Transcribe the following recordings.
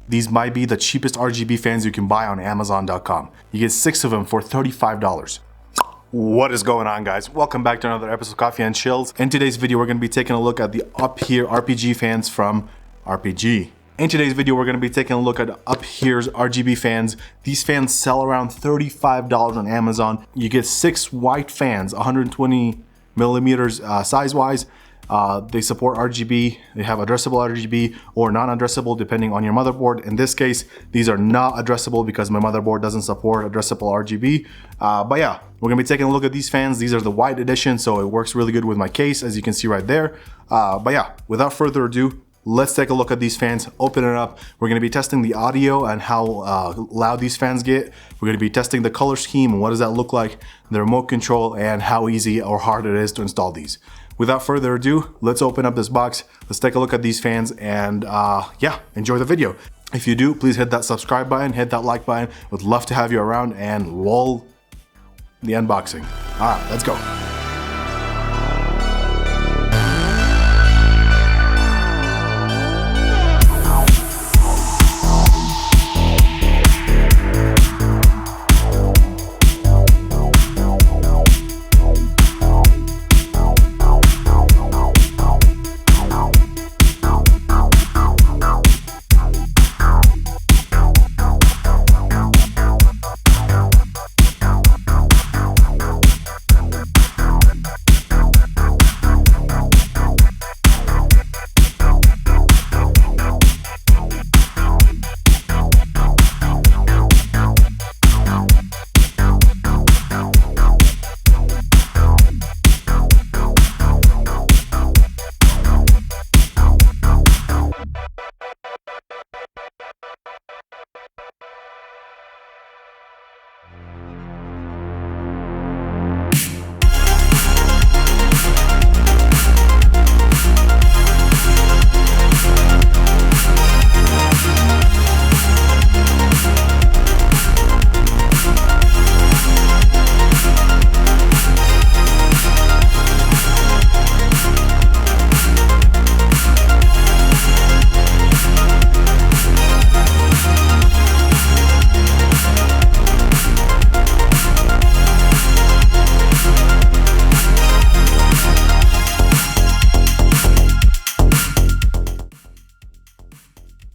these might be the cheapest RGB fans you can buy on Amazon.com. You get 6 of them for $35. What is going on, guys? Welcome back to another episode of Coffee and Chills. In today's video, we're going to be taking a look at the upHere RPG fans from RPG. In today's video, we're going to be taking a look at upHere's RGB fans. These fans sell around $35 on Amazon. You get 6 white fans, 120 millimeters size-wise. They support RGB. They have addressable RGB or non-addressable depending on your motherboard. In this case, these are not addressable because my motherboard doesn't support addressable RGB. But yeah, we're gonna be taking a look at these fans. These are the white edition, so it works really good with my case, as you can see right there. But yeah, without further ado, let's take a look at these fans, open it up. We're gonna be testing the audio and how loud these fans get. We're gonna be testing the color scheme and what does that look like, the remote control, and how easy or hard it is to install these. Without further ado, let's open up this box. Let's take a look at these fans and yeah, enjoy the video. If you do, please hit that subscribe button, hit that like button. Would love to have you around and roll the unboxing. All right, let's go.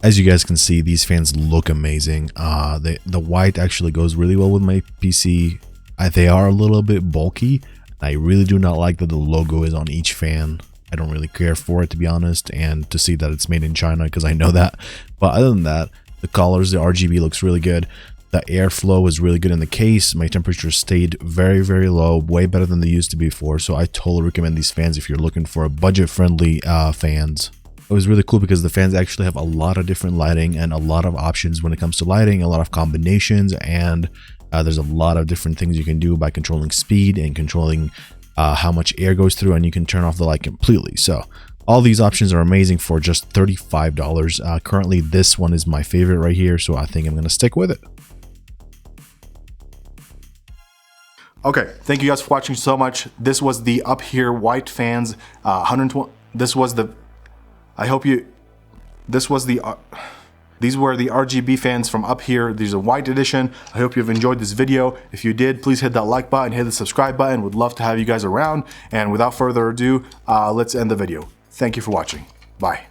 As you guys can see, these fans look amazing. The white actually goes really well with my PC. They are a little bit bulky. I really do not like that the logo is on each fan. I don't really care for it, to be honest, and to see that it's made in China because I know that. But other than that, the colors, the RGB looks really good. The airflow is really good in the case. My temperature stayed very, very low, way better than they used to be before. So I totally recommend these fans if you're looking for a budget-friendly fans. It was really cool because the fans actually have a lot of different lighting and a lot of options when it comes to lighting, a lot of combinations, and there's a lot of different things you can do by controlling speed and controlling how much air goes through, and you can turn off the light completely. So all these options are amazing for just $35. Currently, this one is my favorite right here, so I think I'm going to stick with it. Okay, thank you guys for watching so much. This was the upHere white fans, 120. This was the these were the RGB fans from upHere. These are white edition. I hope you've enjoyed this video. If you did, please hit that like button, hit the subscribe button. Would love to have you guys around. And without further ado, let's end the video. Thank you for watching. Bye.